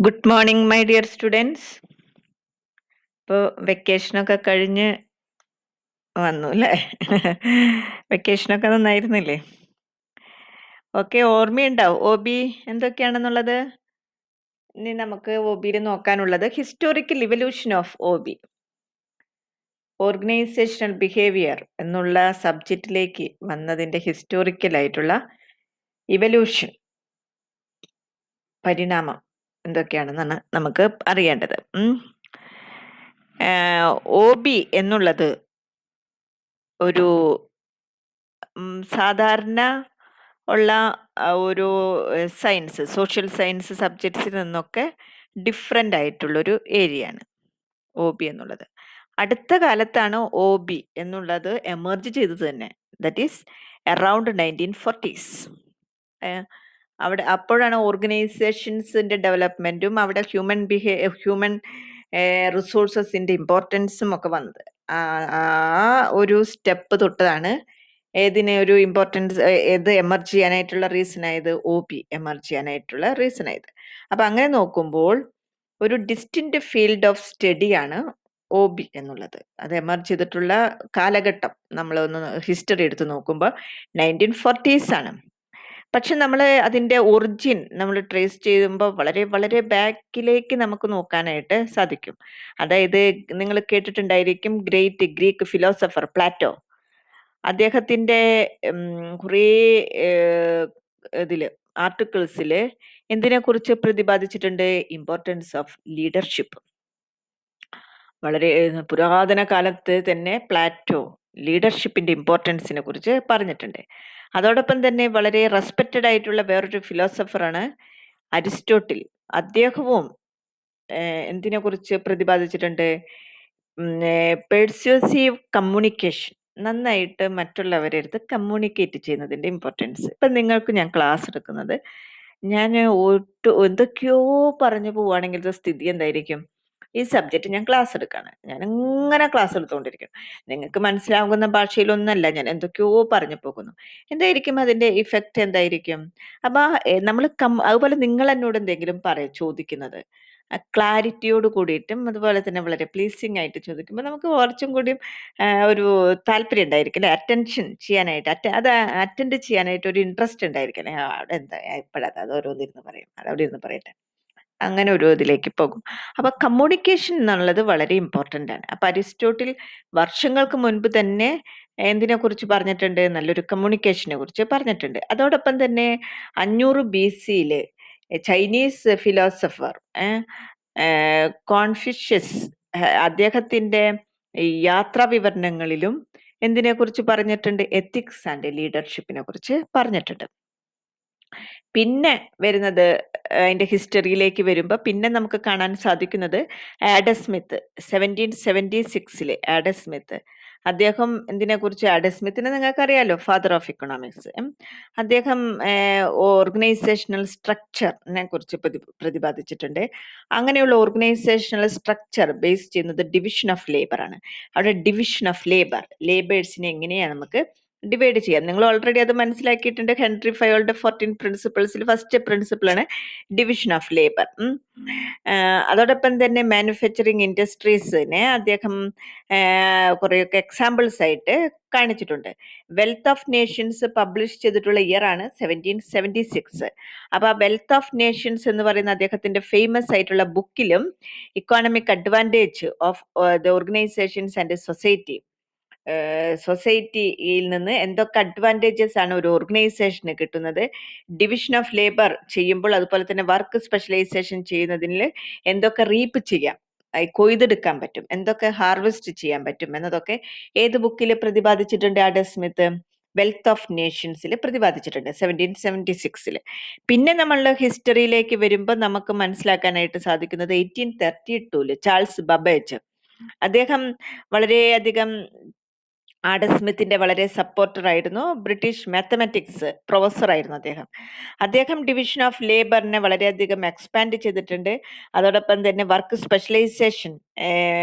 Good morning my dear students. ഇപ്പോൾ വെക്കേഷനൊക്കെ കഴിഞ്ഞ് വന്നു അല്ലേ? വെക്കേഷനൊക്കെ നന്നായിരുന്നില്ലേ? ഓക്കെ, ഓർമ്മയുണ്ടാവും ഒ ബി എന്തൊക്കെയാണെന്നുള്ളത്. ഇനി നമുക്ക് ഒ ബിയിൽ നോക്കാനുള്ളത് historical evolution of O B, organizational behaviour എന്നുള്ള സബ്ജക്റ്റിലേക്ക് വന്നതിൻ്റെ ഹിസ്റ്റോറിക്കലായിട്ടുള്ള ഇവല്യൂഷൻ, പരിണാമം എന്തൊക്കെയാണെന്നാണ് നമുക്ക് അറിയേണ്ടത്. ഒ ബി എന്നുള്ളത് ഒരു സാധാരണ ഉള്ള ഒരു സയൻസ്, സോഷ്യൽ സയൻസ് സബ്ജക്ട്സിൽ നിന്നൊക്കെ ഡിഫറെൻ്റ് ആയിട്ടുള്ളൊരു ഏരിയയാണ് ഒ ബി എന്നുള്ളത്. അടുത്ത കാലത്താണ് ഒ ബി എന്നുള്ളത് എമർജ് ചെയ്തത് തന്നെ. That is around 1940s. അവിടെ അപ്പോഴാണ് ഓർഗനൈസേഷൻസിന്റെ ഡെവലപ്മെന്റും അവിടെ ഹ്യൂമൻ റിസോഴ്സസിന്റെ ഇമ്പോർട്ടൻസും ഒക്കെ വന്നത്. ആ ഒരു സ്റ്റെപ്പ് തൊട്ടതാണ് ഏതിനെ ഒരു ഇമ്പോർട്ടൻസ് ഏത് എമർജ് ചെയ്യാനായിട്ടുള്ള റീസൺ ആയത്, ഒ ബി എമർജ് ചെയ്യാനായിട്ടുള്ള റീസൺ ആയത്. അപ്പൊ അങ്ങനെ നോക്കുമ്പോൾ ഒരു ഡിസ്റ്റിൻറ്റ് ഫീൽഡ് ഓഫ് സ്റ്റഡിയാണ് ഒ ബി എന്നുള്ളത്. അത് എമർജ് ചെയ്തിട്ടുള്ള കാലഘട്ടം നമ്മൾ ഒന്ന് ഹിസ്റ്ററി എടുത്ത് നോക്കുമ്പോൾ 1940s ആണ്. പക്ഷെ നമ്മൾ അതിൻ്റെ ഒറിജിൻ നമ്മൾ ട്രേസ് ചെയ്യുമ്പോൾ വളരെ വളരെ ബാക്കിലേക്ക് നമുക്ക് നോക്കാനായിട്ട് സാധിക്കും. അതായത് നിങ്ങൾ കേട്ടിട്ടുണ്ടായിരിക്കും ഗ്രേറ്റ് ഗ്രീക്ക് ഫിലോസഫർ പ്ലാറ്റോ. അദ്ദേഹത്തിൻ്റെ കുറേ ഇതില് ആർട്ടിക്കിൾസിൽ എന്തിനെക്കുറിച്ച് പ്രതിപാദിച്ചിട്ടുണ്ട്? Importance of leadership. വളരെ പുരാതന കാലത്ത് തന്നെ പ്ലാറ്റോ ലീഡർഷിപ്പിന്റെ ഇമ്പോർട്ടൻസിനെ കുറിച്ച് പറഞ്ഞിട്ടുണ്ട്. അതോടൊപ്പം തന്നെ വളരെ റെസ്പെക്റ്റഡ് ആയിട്ടുള്ള വേറൊരു ഫിലോസഫറാണ് അരിസ്റ്റോട്ടിൽ. അദ്ദേഹവും എന്തിനെ കുറിച്ച് പ്രതിപാദിച്ചിട്ടുണ്ട്? പെർസ്യൂസീവ് കമ്മ്യൂണിക്കേഷൻ, നന്നായിട്ട് മറ്റുള്ളവരുടെ അടുത്ത് കമ്മ്യൂണിക്കേറ്റ് ചെയ്യുന്നതിന്റെ ഇമ്പോർട്ടൻസ്. ഇപ്പം നിങ്ങൾക്ക് ഞാൻ ക്ലാസ് എടുക്കുന്നത്, ഞാൻ എന്തൊക്കെയോ പറഞ്ഞു പോവുകയാണെങ്കിൽ സ്ഥിതി എന്തായിരിക്കും? ഈ സബ്ജക്റ്റ് ഞാൻ ക്ലാസ് എടുക്കുകയാണ്, ഞാൻ ഇങ്ങനെ ക്ലാസ് എടുത്തുകൊണ്ടിരിക്കണം, നിങ്ങൾക്ക് മനസ്സിലാകുന്ന ഭാഷയിലൊന്നല്ല, ഞാൻ എന്തൊക്കെയോ പറഞ്ഞു പോകുന്നു. എന്തായിരിക്കും അതിന്റെ ഇഫക്റ്റ്? എന്തായിരിക്കും? അപ്പൊ നമ്മൾ അതുപോലെ നിങ്ങൾ എന്നോട് എന്തെങ്കിലും ചോദിക്കുന്നത് ക്ലാരിറ്റിയോട് കൂടിയിട്ടും അതുപോലെ തന്നെ വളരെ പ്ലീസിങ് ആയിട്ട് ചോദിക്കുമ്പോൾ നമുക്ക് കുറച്ചും കൂടിയും ഒരു താല്പര്യം ഉണ്ടായിരിക്കും അല്ലെ, അറ്റൻഷൻ ചെയ്യാനായിട്ട്, അത് അറ്റൻഡ് ചെയ്യാനായിട്ട് ഒരു ഇൻട്രസ്റ്റ് ഉണ്ടായിരിക്കും അല്ലെ. അവിടെ എന്താ ഇപ്പോഴത്, അത് ഓരോന്നിരുന്ന് പറയും, അതവിടെ ഇരുന്ന് പറയട്ടെ, അങ്ങനെ ഒരു ഇതിലേക്ക് പോകും. അപ്പൊ കമ്മ്യൂണിക്കേഷൻ എന്നുള്ളത് വളരെ ഇമ്പോർട്ടൻ്റ് ആണ്. അപ്പൊ അരിസ്റ്റോട്ടിൽ വർഷങ്ങൾക്ക് മുൻപ് തന്നെ എന്തിനെ കുറിച്ച് പറഞ്ഞിട്ടുണ്ട്? നല്ലൊരു കമ്മ്യൂണിക്കേഷനെ കുറിച്ച് പറഞ്ഞിട്ടുണ്ട്. അതോടൊപ്പം തന്നെ 500 BC ചൈനീസ് ഫിലോസഫർ കോൺഫ്യൂഷ്യസ് അദ്ദേഹത്തിന്റെ യാത്രാ വിവരണങ്ങളിലും എന്തിനെ കുറിച്ച് പറഞ്ഞിട്ടുണ്ട്? എത്തിക്സ് ആൻഡ് ലീഡർഷിപ്പിനെ കുറിച്ച് പറഞ്ഞിട്ടുണ്ട്. പിന്നെ വരുന്നത് അതിന്റെ ഹിസ്റ്ററിയിലേക്ക് വരുമ്പോൾ പിന്നെ നമുക്ക് കാണാൻ സാധിക്കുന്നത് ആഡം സ്മിത്ത്. 1776 ആഡം സ്മിത്ത്, അദ്ദേഹം എന്തിനെ കുറിച്ച്? ആഡം സ്മിത്തിനെ നിങ്ങൾക്കറിയാലോ, ഫാദർ ഓഫ് ഇക്കണോമിക്സ്. അദ്ദേഹം ഓർഗനൈസേഷണൽ സ്ട്രക്ചറിനെ കുറിച്ച് പ്രതിപാദിച്ചിട്ടുണ്ട്. അങ്ങനെയുള്ള ഓർഗനൈസേഷണൽ സ്ട്രക്ചർ ബേസ് ചെയ്യുന്നത് ഡിവിഷൻ ഓഫ് ലേബർ ആണ്. അവിടെ ഡിവിഷൻ ഓഫ് ലേബേഴ്സിനെ എങ്ങനെയാണ് നമുക്ക് ഡിവൈഡ് ചെയ്യാം? നിങ്ങൾ ഓൾറെഡി അത് മനസ്സിലാക്കിയിട്ടുണ്ട്. ഹെൻറി ഫയോളുടെ 14 പ്രിൻസിപ്പിൾസിൽ ഫസ്റ്റ് പ്രിൻസിപ്പിളാണ് ഡിവിഷൻ ഓഫ് ലേബർ. അതോടൊപ്പം തന്നെ മാനുഫാക്ചറിങ് ഇൻഡസ്ട്രീസിനെ അദ്ദേഹം കുറേയൊക്കെ എക്സാമ്പിൾസ് ആയിട്ട് കാണിച്ചിട്ടുണ്ട്. വെൽത്ത് ഓഫ് നേഷൻസ് പബ്ലിഷ് ചെയ്തിട്ടുള്ള ഇയർ ആണ് 1776. അപ്പൊ ആ വെൽത്ത് ഓഫ് നേഷൻസ് എന്ന് പറയുന്ന അദ്ദേഹത്തിന്റെ ഫേമസ് ആയിട്ടുള്ള ബുക്കിലും economic advantage of the organizations and സൊസൈറ്റിയിൽ നിന്ന് എന്തൊക്കെ അഡ്വാൻറ്റേജസ് ആണ് ഒരു ഓർഗനൈസേഷന് കിട്ടുന്നത്, ഡിവിഷൻ ഓഫ് ലേബർ ചെയ്യുമ്പോൾ അതുപോലെ തന്നെ വർക്ക് സ്പെഷ്യലൈസേഷൻ ചെയ്യുന്നതിൽ എന്തൊക്കെ റീപ്പ് ചെയ്യാം, കൊയ്തെടുക്കാൻ പറ്റും, എന്തൊക്കെ ഹാർവെസ്റ്റ് ചെയ്യാൻ പറ്റും എന്നതൊക്കെ ഏത് ബുക്കിൽ പ്രതിപാദിച്ചിട്ടുണ്ട്? ആഡം സ്മിത്ത് വെൽത്ത് ഓഫ് നേഷൻസിൽ പ്രതിപാദിച്ചിട്ടുണ്ട് 1776. പിന്നെ നമ്മളുടെ ഹിസ്റ്ററിയിലേക്ക് വരുമ്പോൾ നമുക്ക് മനസ്സിലാക്കാനായിട്ട് സാധിക്കുന്നത് 1832 ചാൾസ് ബബേജ്. അദ്ദേഹം വളരെയധികം ആഡം സ്മിത്തിന്റെ വളരെ സപ്പോർട്ടർ ആയിരുന്നു. ബ്രിട്ടീഷ് മാത്തമാറ്റിക്സ് പ്രൊഫസർ ആയിരുന്നു അദ്ദേഹം ഡിവിഷൻ ഓഫ് ലേബറിനെ വളരെയധികം എക്സ്പാൻഡ് ചെയ്തിട്ടുണ്ട്. അതോടൊപ്പം തന്നെ വർക്ക് സ്പെഷ്യലൈസേഷൻ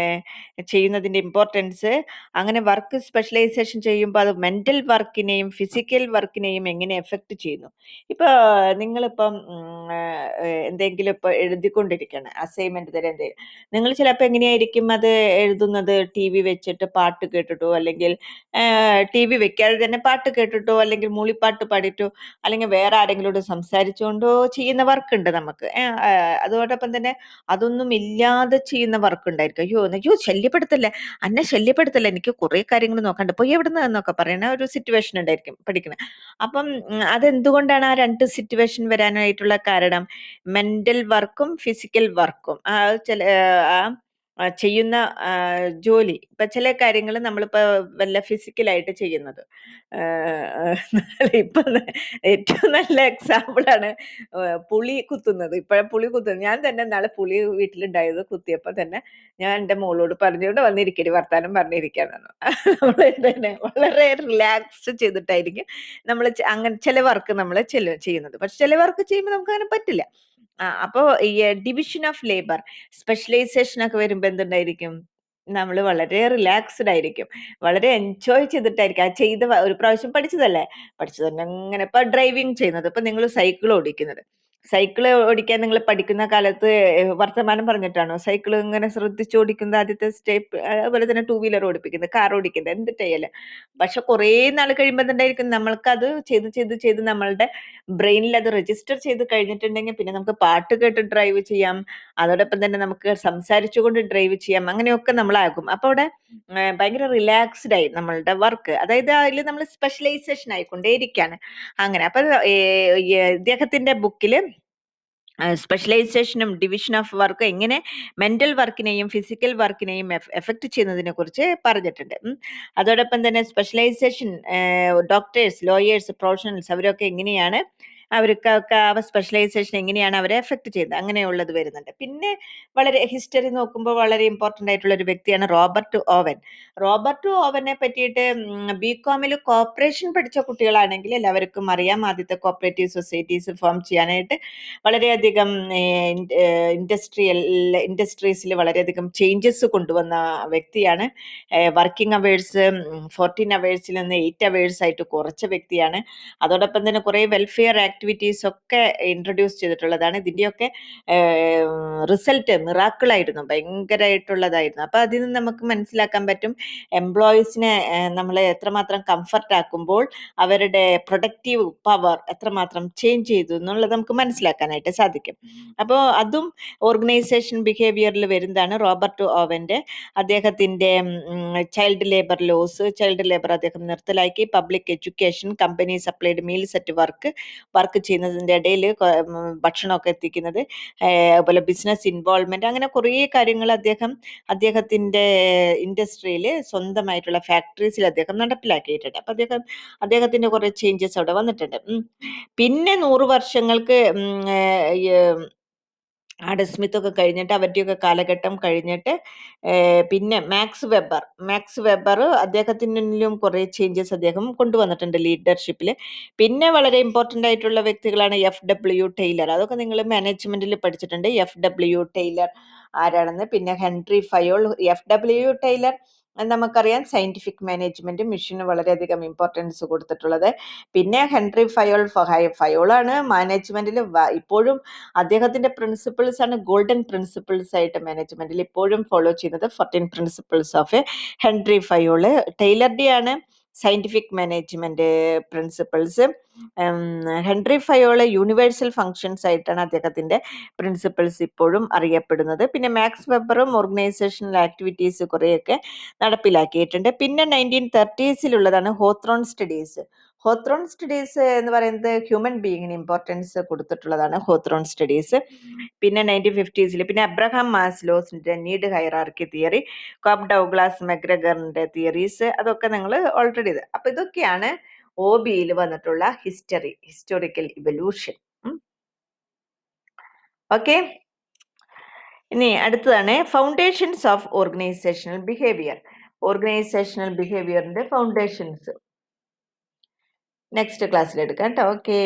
ചെയ്യുന്നതിൻ്റെ ഇമ്പോർട്ടൻസ്, അങ്ങനെ വർക്ക് സ്പെഷ്യലൈസേഷൻ ചെയ്യുമ്പോൾ അത് മെൻ്റൽ വർക്കിനെയും ഫിസിക്കൽ വർക്കിനെയും എങ്ങനെ എഫക്റ്റ് ചെയ്യുന്നു. ഇപ്പോൾ നിങ്ങളിപ്പം എന്തെങ്കിലും ഇപ്പോൾ എഴുതിക്കൊണ്ടിരിക്കുകയാണ്, അസൈൻമെൻറ്റ് തരം എന്തെങ്കിലും, നിങ്ങൾ ചിലപ്പോൾ എങ്ങനെയായിരിക്കും അത് എഴുതുന്നത്? ടി വി വെച്ചിട്ട് പാട്ട് കേട്ടിട്ടോ, അല്ലെങ്കിൽ ടി വി വെക്കാതെ തന്നെ പാട്ട് കേട്ടിട്ടോ, അല്ലെങ്കിൽ മൂളിപ്പാട്ട് പാടിയിട്ടോ, അല്ലെങ്കിൽ വേറെ ആരെങ്കിലോട് സംസാരിച്ചുകൊണ്ടോ ചെയ്യുന്ന വർക്കുണ്ട് നമുക്ക്. അതോടൊപ്പം തന്നെ അതൊന്നും ഇല്ലാതെ ചെയ്യുന്ന വർക്ക് ഉണ്ടായിരിക്കും. അയ്യോ ശല്യപ്പെടുത്തല്ലേ, അന്നെ ശല്യപ്പെടുത്തല്ലേ, എനിക്ക് കുറേ കാര്യങ്ങൾ നോക്കാണ്ട്, പോയി എവിടുന്ന് എന്നൊക്കെ പറയുന്ന ഒരു സിറ്റുവേഷൻ ഉണ്ടായിരിക്കും പഠിക്കുന്നത്. അപ്പം അതെന്തുകൊണ്ടാണ് ആ രണ്ട് സിറ്റുവേഷൻ വരാനായിട്ടുള്ള കാരണം? മെന്റൽ വർക്കും ഫിസിക്കൽ വർക്കും ചില ചെയ്യുന്ന ജോലി, ഇപ്പൊ ചില കാര്യങ്ങൾ നമ്മളിപ്പോ വല്ല ഫിസിക്കലായിട്ട് ചെയ്യുന്നത്. ഇപ്പൊ ഏറ്റവും നല്ല എക്സാമ്പിൾ ആണ് പുളി കുത്തുന്നത്. പുളി കുത്തുന്നത് ഞാൻ തന്നെ നാളെ പുളി വീട്ടിലുണ്ടായത് കുത്തിയപ്പോ തന്നെ ഞാൻ എൻ്റെ മോളോട് പറഞ്ഞുകൊണ്ട് വന്നിരിക്കടി വർത്താനം പറഞ്ഞിരിക്കാന്ന്. നമ്മൾ തന്നെ വളരെ റിലാക്സ് ചെയ്തിട്ടായിരിക്കും നമ്മൾ അങ്ങനെ ചില വർക്ക് നമ്മൾ ചെയ്യുന്നത്. പക്ഷെ ചില വർക്ക് ചെയ്യുമ്പോൾ നമുക്ക് അങ്ങനെ പറ്റില്ല. അപ്പോ ഈ ഡിവിഷൻ ഓഫ് ലേബർ, സ്പെഷ്യലൈസേഷൻ ഒക്കെ വരുമ്പോ എന്തുണ്ടായിരിക്കും? നമ്മൾ വളരെ റിലാക്സ്ഡ് ആയിരിക്കും, വളരെ എൻജോയ് ചെയ്തിട്ടായിരിക്കും ആ ഒരു പ്രാവശ്യം പഠിച്ചതല്ലേ, പഠിച്ചത് തന്നെ അങ്ങനെ. ഇപ്പൊ ഡ്രൈവിംഗ് ചെയ്യുന്നത്, ഇപ്പൊ നിങ്ങൾ സൈക്കിൾ ഓടിക്കുന്നത്, സൈക്കിൾ ഓടിക്കാൻ നിങ്ങൾ പഠിക്കുന്ന കാലത്ത് വർത്തമാനം പറഞ്ഞിട്ടാണോ സൈക്കിൾ ഇങ്ങനെ ശ്രദ്ധിച്ച് ഓടിക്കുന്നത്? ആദ്യത്തെ സ്റ്റെപ്പ്, അതുപോലെ തന്നെ ടൂ വീലർ ഓടിപ്പിക്കുന്നത്, കാർ ഓടിക്കുന്നത്, എന്തിട്ടയല്ലേ. പക്ഷെ കുറേ നാൾ കഴിയുമ്പോൾ എന്തായിരിക്കും, നമ്മൾക്കത് ചെയ്ത് ചെയ്ത് ചെയ്ത് നമ്മളുടെ ബ്രെയിനിൽ അത് രജിസ്റ്റർ ചെയ്ത് കഴിഞ്ഞിട്ടുണ്ടെങ്കിൽ പിന്നെ നമുക്ക് പാട്ട് കേട്ട് ഡ്രൈവ് ചെയ്യാം, അതോടൊപ്പം തന്നെ നമുക്ക് സംസാരിച്ചുകൊണ്ട് ഡ്രൈവ് ചെയ്യാം, അങ്ങനെയൊക്കെ നമ്മളാകും. അപ്പൊ അവിടെ ഭയങ്കര റിലാക്സ്ഡ് ആയി നമ്മളുടെ വർക്ക്, അതായത് അതിൽ നമ്മൾ സ്പെഷ്യലൈസേഷൻ ആയിക്കൊണ്ടേയിരിക്കുകയാണ്. അങ്ങനെ അപ്പൊ ഇദ്ദേഹത്തിന്റെ ബുക്കില് സ്പെഷ്യലൈസേഷനും ഡിവിഷൻ ഓഫ് വർക്കും എങ്ങനെ മെന്റൽ വർക്കിനെയും ഫിസിക്കൽ വർക്കിനെയും എഫക്ട് ചെയ്യുന്നതിനെ കുറിച്ച് പറഞ്ഞിട്ടുണ്ട്. അതോടൊപ്പം തന്നെ സ്പെഷ്യലൈസേഷൻ, ഡോക്ടേഴ്സ്, ലോയേഴ്സ്, പ്രൊഫഷണൽസ് അവരൊക്കെ എങ്ങനെയാണ്, അവർക്കൊക്കെ ആ സ്പെഷ്യലൈസേഷൻ എങ്ങനെയാണ് അവരെ എഫക്ട് ചെയ്യുന്നത്, അങ്ങനെയുള്ളത് വരുന്നുണ്ട്. പിന്നെ വളരെ ഹിസ്റ്ററി നോക്കുമ്പോൾ വളരെ ഇമ്പോർട്ടൻ്റ് ആയിട്ടുള്ള ഒരു വ്യക്തിയാണ് റോബർട്ട് ഓവൻ. റോബർട്ട് ഓവനെ പറ്റിയിട്ട് ബികോമിൽ കോപ്പറേഷൻ പഠിച്ച കുട്ടികളാണെങ്കിൽ എല്ലാവർക്കും അറിയാം. ആദ്യത്തെ കോപ്പറേറ്റീവ് സൊസൈറ്റീസ് ഫോം ചെയ്യാനായിട്ട് വളരെയധികം ഇൻഡസ്ട്രീസിൽ വളരെയധികം ചേഞ്ചസ് കൊണ്ടുവന്ന വ്യക്തിയാണ്. വർക്കിംഗ് അവേഴ്സ് 14 അവേഴ്സിൽ നിന്ന് 8 അവേഴ്സ് ആയിട്ട് കുറച്ച വ്യക്തിയാണ്. അതോടൊപ്പം തന്നെ കുറേ വെൽഫെയർ ആക്ടിവിറ്റീസ് ഒക്കെ ഇൻട്രൊഡ്യൂസ് ചെയ്തിട്ടുള്ളതാണ്. ഇതിൻ്റെയൊക്കെ റിസൾട്ട് മിറാക്കിളായിരുന്നു, ഭയങ്കരമായിട്ടുള്ളതായിരുന്നു. അപ്പൊ അതിൽ നിന്ന് നമുക്ക് മനസ്സിലാക്കാൻ പറ്റും എംപ്ലോയീസിനെ നമ്മൾ എത്രമാത്രം കംഫർട്ട് ആക്കുമ്പോൾ അവരുടെ പ്രൊഡക്റ്റീവ് പവർ എത്രമാത്രം ചേഞ്ച് ചെയ്തു എന്നുള്ളത് നമുക്ക് മനസ്സിലാക്കാനായിട്ട് സാധിക്കും. അപ്പോൾ അതും ഓർഗനൈസേഷൻ ബിഹേവിയറിൽ വരുന്നതാണ്. റോബർട്ട് ഓവന്റെ അദ്ദേഹത്തിന്റെ child labour laws, child labour അദ്ദേഹം നിർത്തലാക്കി. Public education, company supplied meals at work ചെയ്യുന്നതിൻ്റെ ഇടയിൽ ഭക്ഷണമൊക്കെ എത്തിക്കുന്നത്, അതുപോലെ ബിസിനസ് ഇൻവോൾവ്മെന്റ്, അങ്ങനെ കുറേ കാര്യങ്ങൾ അദ്ദേഹത്തിന്റെ ഇൻഡസ്ട്രിയിൽ സ്വന്തമായിട്ടുള്ള ഫാക്ടറീസിൽ അദ്ദേഹം നടപ്പിലാക്കിയിട്ടുണ്ട്. അപ്പൊ അദ്ദേഹത്തിന്റെ കുറെ ചേഞ്ചസ് അവിടെ വന്നിട്ടുണ്ട്. പിന്നെ 100 വർഷങ്ങൾക്ക് ആഡം സ്മിത്ത് ഒക്കെ കഴിഞ്ഞിട്ട്, അവരുടെയൊക്കെ കാലഘട്ടം കഴിഞ്ഞിട്ട് പിന്നെ മാക്സ് വെബർ അദ്ദേഹത്തിനും കുറേ ചേഞ്ചസ് അദ്ദേഹം കൊണ്ടുവന്നിട്ടുണ്ട് ലീഡർഷിപ്പിൽ. പിന്നെ വളരെ ഇമ്പോർട്ടൻ്റ് ആയിട്ടുള്ള വ്യക്തികളാണ് FW ടൈലർ. അതൊക്കെ നിങ്ങൾ മാനേജ്മെന്റിൽ പഠിച്ചിട്ടുണ്ട്, FW ടൈലർ ആരാണെന്ന്. പിന്നെ ഹെൻറി ഫയോൾ. FW ടൈലർ നമുക്കറിയാം സയന്റിഫിക് മാനേജ്മെന്റ് മിഷന് വളരെയധികം ഇമ്പോർട്ടൻസ് കൊടുത്തിട്ടുള്ളത്. പിന്നെ ഹെൻറി ഫയോളാണ് മാനേജ്മെന്റിൽ ഇപ്പോഴും അദ്ദേഹത്തിന്റെ പ്രിൻസിപ്പിൾസ് ആണ് ഗോൾഡൻ പ്രിൻസിപ്പിൾസ് ആയിട്ട് മാനേജ്മെന്റിൽ ഇപ്പോഴും ഫോളോ ചെയ്യുന്നത്. 14 പ്രിൻസിപ്പിൾസ് ഓഫ് ഹെൻറി ഫയോള്. ടൈലറുടെ ആണ് scientific management principles. Henry Fayol universal functions ആയിട്ടാണ് അദ്ദേഹത്തിന്റെ പ്രിൻസിപ്പിൾസ് ഇപ്പോഴും അറിയപ്പെടുന്നത്. പിന്നെ മാക്സ് വെബറും ഓർഗനൈസേഷണൽ ആക്ടിവിറ്റീസ് കുറേയൊക്കെ നടപ്പിലാക്കിയിട്ടുണ്ട്. പിന്നെ 1930s ഹോത്രോൺ സ്റ്റഡീസ്. ഹോത്രോൺ സ്റ്റഡീസ് എന്ന് പറയുന്നത് ഹ്യൂമൻ ബീയിങ്ങിന് ഇമ്പോർട്ടൻസ് കൊടുത്തിട്ടുള്ളതാണ് ഹോത്രോൺ സ്റ്റഡീസ്. പിന്നെ 1950s പിന്നെ അബ്രഹാം മാസ്ലോസിന്റെ നീഡ് ഹൈറാർക്കി തിയറി, കോബ് ഡൗഗ്ലാസ് മെഗ്രഗറിന്റെ തിയറീസ്, അതൊക്കെ നിങ്ങൾ ഓൾറെഡി അപ്പൊ ഇതൊക്കെയാണ് OBയിൽ വന്നിട്ടുള്ള ഹിസ്റ്റോറിക്കൽ ഇവല്യൂഷൻ. ഓക്കെ, ഇനി അടുത്തതാണ് foundations of organizational behaviour. Organizational ബിഹേവിയറിന്റെ ഫൗണ്ടേഷൻസ് നെക്സ്റ്റ് ക്ലാസ്സിൽ എടുക്കാം കേട്ടോ. ഓക്കെ.